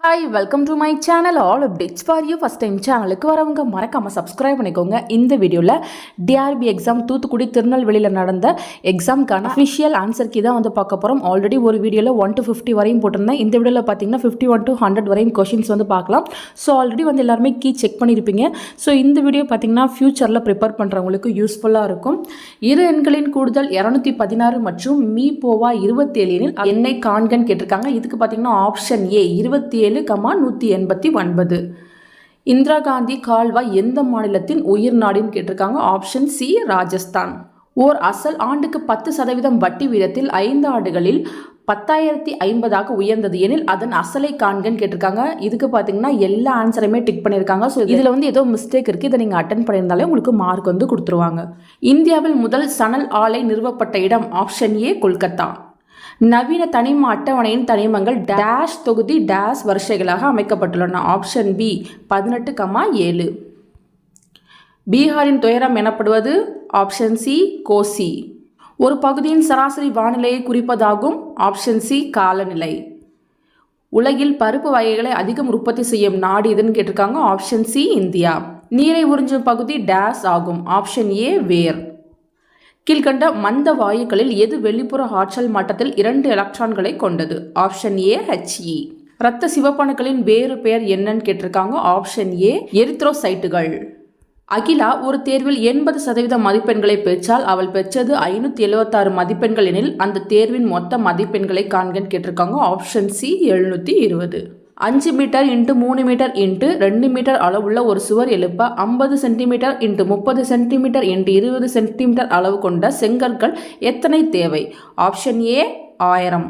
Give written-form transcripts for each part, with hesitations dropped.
Hi welcome to my channel all updates for you. First time சேனலுக்கு வரவங்க மறக்காமல் subscribe பண்ணிக்கோங்க. இந்த வீடியோவில் டிஆர்பி எக்ஸாம் தூத்துக்குடி திருநெல்வேலியில் நடந்த எக்ஸாம்க்கான அஃபிஷியல் ஆன்சர் கீ தான் வந்து பார்க்க போகிறோம். ஆல்ரெடி ஒரு வீடியோவில் 1 to 50 வரையும் போட்டிருந்தேன். இந்த வீடியோவில் பார்த்தீங்கன்னா 51 to 100 வரையும் கொஷின்ஸ் வந்து பார்க்கலாம். ஸோ ஆல்ரெடி வந்து எல்லாருமே கீ செக் பண்ணியிருப்பீங்க. ஸோ இந்த வீடியோ பார்த்தீங்கன்னா ஃபியூச்சரில் ப்ரிப்பேர் பண்ணுறவங்களுக்கு யூஸ்ஃபுல்லாக இருக்கும். இரு எண்களின் கூடுதல் 216 மற்றும் மீ போவா 27 எண்ணை காண்கன்னு கேட்டிருக்காங்க. இதுக்கு பார்த்தீங்கன்னா ஆப்ஷன் ஏ 27,189. இந்திரா காந்தி கால்வாய் எந்த மாநிலத்தின் உயிர் நாடின்னு கேட்டிருக்காங்க. Option C Rajasthan. ஓர் அசல் ஆண்டுக்கு 10% வட்டி வீதத்தில் 5 ஆண்டுகளில் 10,050 உயர்ந்தது எனில் அதன் அசலை காண்கன்னு கேட்டிருக்காங்க. இதுக்கு பார்த்தீங்கன்னா எல்லா ஆன்சரையுமே டிக் பண்ணியிருக்காங்க. ஸோ இதில் வந்து ஏதோ மிஸ்டேக் இருக்குது. இதை நீங்கள் அட்டன் பண்ணியிருந்தாலே உங்களுக்கு மார்க் வந்து கொடுத்துருவாங்க. இந்தியாவில் முதல் சணல் ஆலை நிறுவப்பட்ட இடம். Option A Kolkata. நவீன தனிம அட்டவணையின் தனிமங்கள் டேஷ் தொகுதி டேஷ் வரிசைகளாக அமைக்கப்பட்டுள்ளன. Option B 18,7. பீகாரின் துயரம் எனப்படுவது. Option C Kosi. ஒரு பகுதியின் சராசரி வானிலையை குறிப்பதாகும். ஆப்ஷன் சி காலநிலை. உலகில் பருப்பு வகைகளை அதிகம் உற்பத்தி செய்யும் நாடு எதுன்னு கேட்டிருக்காங்க. Option C India. நீரை உறிஞ்சும் பகுதி டேஷ் ஆகும். ஆப்ஷன் ஏ வேர். கீழ்கண்ட மந்த வாயுக்களில் எது வெளிப்புற ஆற்றல் மட்டத்தில் 2 எலக்ட்ரான்களை கொண்டது. Option A He. இரத்த சிவப்பணுக்களின் வேறு பெயர் என்னன்னு கேட்டிருக்காங்க. Option A எரித்ரோசைட்டுகள். அகிலா ஒரு தேர்வில் 80% மதிப்பெண்களை பெற்றால் அவள் பெற்றது 576 மதிப்பெண்கள் எனில் அந்த தேர்வின் மொத்த மதிப்பெண்களை காண்கன்னு கேட்டிருக்காங்க. Option C 720. 5 metre × 3 metre × 2 metre அளவுள்ள ஒரு சுவர் எழுப்ப 50 சென்டிமீட்டர் × 30 சென்டிமீட்டர் × 20 சென்டிமீட்டர் அளவு கொண்ட செங்கற்கள் எத்தனை தேவை. Option A 1000.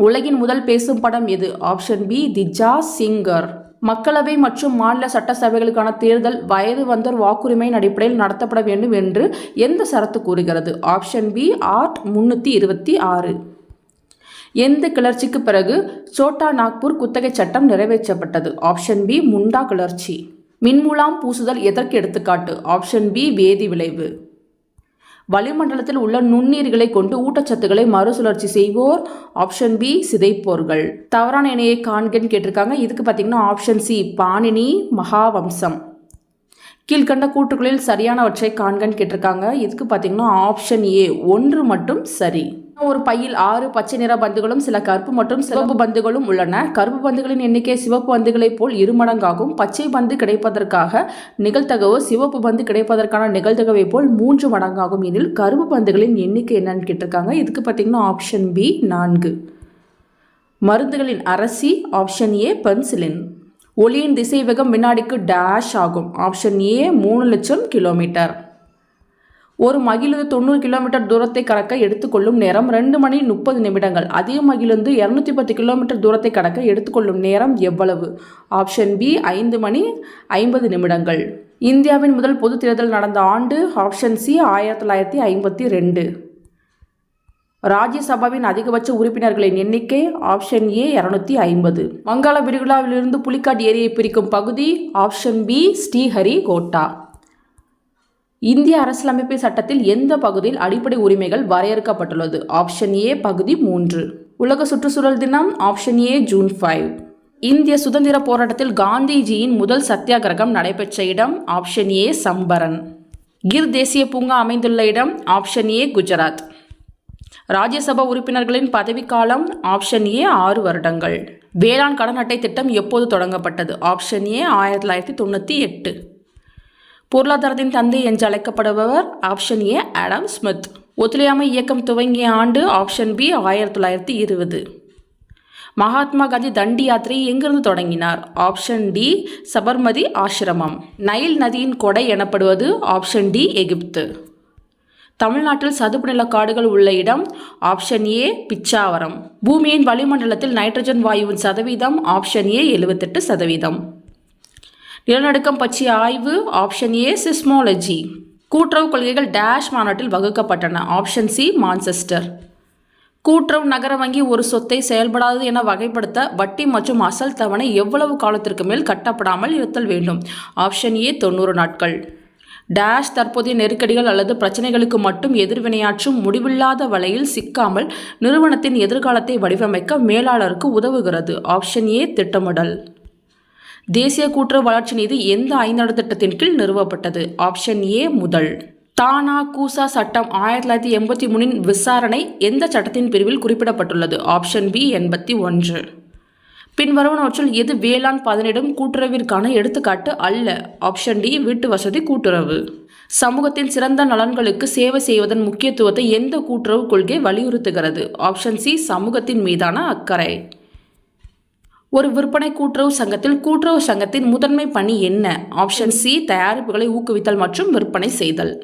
உலகின் முதல் பேசும் படம் எது. Option B the Jazz Singer. மக்களவை மற்றும் மாநில சட்டசபைகளுக்கான தேர்தல் வயது வந்தோர் வாக்குரிமையின் அடிப்படையில் நடத்தப்பட வேண்டும் என்று எந்த சரத்து கூறுகிறது. Option B art 326. எந்த கிளர்ச்சிக்கு பிறகு சோட்டா நாக்பூர் குத்தகை சட்டம் நிறைவேற்றப்பட்டது. ஆப்ஷன் பி முண்டா கிளர்ச்சி. மின்மூலாம் பூசுதல் எதற்கு எடுத்துக்காட்டு. ஆப்ஷன் பி வேதி விளைவு. வளிமண்டலத்தில் உள்ள நுண்ணீர்களை கொண்டு ஊட்டச்சத்துக்களை மறுசுழற்சி செய்வோர். ஆப்ஷன் பி சிதைப்போர்கள். தவறான இணையை காண்கன்னு கேட்டிருக்காங்க. இதுக்கு பார்த்தீங்கன்னா ஆப்ஷன் சி பாணினி மகாவம்சம். கீழ்கண்ட கூற்றுகளில் சரியானவற்றை காண்கன்னு கேட்டிருக்காங்க. இதுக்கு பார்த்தீங்கன்னா ஆப்ஷன் ஏ 1 மட்டும் சரி. ஒரு பையில் 6 பச்சை நிற பந்துகளும் சில கருப்பு மற்றும் சிவப்பு பந்துகளும் உள்ளன. கருப்பு பந்துகளின் எண்ணிக்கை சிவப்பு பந்துகளைப் போல் 2 மடங்காகும். பச்சை பந்து கிடைப்பதற்காக நிகழ்தகவு சிவப்பு பந்து கிடைப்பதற்கான நிகழ்தகவை போல் 3 மடங்காகும் எனில் கருப்பு பந்துகளின் எண்ணிக்கை என்னன்னு கேட்டிருக்காங்க. இதுக்கு பார்த்தீங்கன்னா ஆப்ஷன் பி 4. மருந்துகளின் அரசி. Option A penicillin. ஒளியின் திசைவேகம் வினாடிக்கு டேஷ் ஆகும். ஆப்ஷன் ஏ 3 லட்சம் கிலோமீட்டர். ஒரு மகிழுந்து 90 கிலோமீட்டர் தூரத்தை கடக்க எடுத்துக்கொள்ளும் நேரம் 2 மணி 30 நிமிடங்கள். அதே மகிழுந்து 210 கிலோமீட்டர் தூரத்தை கடக்க எடுத்துக்கொள்ளும் நேரம் எவ்வளவு. ஆப்ஷன் பி 5 மணி 50 நிமிடங்கள். இந்தியாவின் முதல் பொது தேர்தல் நடந்த ஆண்டு. Option C 1952. ராஜ்யசபாவின் அதிகபட்ச உறுப்பினர்களின் எண்ணிக்கை. Option A 250. வங்காள விரிகுடாவிலிருந்து புலிக்காட் ஏரியை பிரிக்கும் பகுதி. Option B Sriharikota. இந்திய அரசியலமைப்பு சட்டத்தில் எந்த பகுதியில் அடிப்படை உரிமைகள் வரையறுக்கப்பட்டுள்ளது. ஆப்ஷன் ஏ பகுதி 3. உலக சுற்றுச்சூழல் தினம். Option A June 5. இந்திய சுதந்திர போராட்டத்தில் காந்திஜியின் முதல் சத்தியாகிரகம் நடைபெற்ற இடம். ஆப்ஷன் ஏ சம்பரன். கிர் தேசிய பூங்கா அமைந்துள்ள இடம். ஆப்ஷன் ஏ குஜராத். ராஜ்யசபா உறுப்பினர்களின் பதவிக்காலம். ஆப்ஷன் ஏ 6 வருடங்கள். வேளாண் கடன் அட்டை திட்டம் எப்போது தொடங்கப்பட்டது. Option A 1998. பொருளாதாரத்தின் தந்தை என்று அழைக்கப்படுபவர். Option A Adam Smith. ஒத்துழையாமை இயக்கம் துவங்கிய ஆண்டு. Option B 1920. மகாத்மா காந்தி தண்டி யாத்திரையை எங்கிருந்து தொடங்கினார். ஆப்ஷன் டி சபர்மதி ஆசிரமம். நைல் நதியின் கொடை எனப்படுவது. ஆப்ஷன் டி எகிப்து. தமிழ்நாட்டில் சதுப்பு நில காடுகள் உள்ள இடம். Option A Pichavaram. பூமியின் வளிமண்டலத்தில் நைட்ரஜன் வாயுவின் சதவீதம். Option A 78%. நிலநடுக்கம் பற்றிய ஆய்வு. Option A seismology. கூட்டுறவு கொள்கைகள் டேஷ் மாநாட்டில் வகுக்கப்பட்டன. Option C Manchester. கூட்டுறவு நகர வங்கி ஒரு சொத்தை செயல்படாதது என வகைப்படுத்த வட்டி மற்றும் அசல் தவணை எவ்வளவு காலத்திற்கு மேல் கட்டப்படாமல் இருத்தல் வேண்டும். ஆப்ஷன் ஏ 90 நாட்கள். டேஷ் தற்போதைய நெருக்கடிகள் அல்லது பிரச்சனைகளுக்கு மட்டும் எதிர்வினையாற்றும் முடிவில்லாத வலையில் சிக்காமல் நிறுவனத்தின் எதிர்காலத்தை வடிவமைக்க மேலாளருக்கு உதவுகிறது. ஆப்ஷன் ஏ திட்டமிடல். தேசிய கூட்டுறவு வளர்ச்சி நிதி எந்த 5 ஆண்டு திட்டத்தின் கீழ் நிறுவப்பட்டது? ஆப்ஷன் ஏ முதல். தானா கூசா சட்டம் 1983 விசாரணை எந்த சட்டத்தின் பிரிவில் குறிப்பிடப்பட்டுள்ளது? Option B 81. பின்வருவனவற்றுள் எது வேளாண் பதனிடும் கூட்டுறவிற்கான எடுத்துக்காட்டு அல்ல? ஆப்ஷன் டி வீட்டு வசதி கூட்டுறவு. சமூகத்தின் சிறந்த நலன்களுக்கு சேவை செய்வதன் முக்கியத்துவத்தை எந்த கூட்டுறவு கொள்கை வலியுறுத்துகிறது? ஆப்ஷன் சி சமூகத்தின் மீதான அக்கறை. ஒரு விற்பனை கூட்டுறவு சங்கத்தில் கூட்டுறவு சங்கத்தின் முதன்மை பணி என்ன? ஆப்ஷன் சி தயாரிப்புகளை ஊக்குவித்தல் மற்றும் விற்பனை செய்தல்.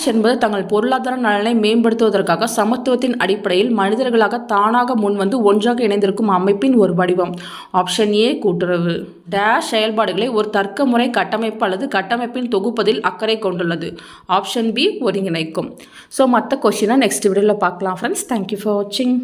என்பது தங்கள் பொருளாதார நலனை மேம்படுத்துவதற்காக சமத்துவத்தின் அடிப்படையில் மனிதர்களாக தானாக முன்வந்து ஒன்றாக இணைந்திருக்கும் அமைப்பின் ஒரு வடிவம். ஆப்ஷன் ஏ கூட்டுறவு. டேஷ் செயல்பாடுகளை ஒரு தர்க்க முறை கட்டமைப்பு அல்லது கட்டமைப்பின் தொகுப்பதில் அக்கறை கொண்டுள்ளது. ஆப்ஷன் பி ஒருங்கிணைக்கும். ஸோ மற்ற கொஸ்டினை நெக்ஸ்ட் வீடியோவில் பார்க்கலாம் ஃப்ரெண்ட்ஸ். தேங்க்யூ ஃபார் வாட்சிங்.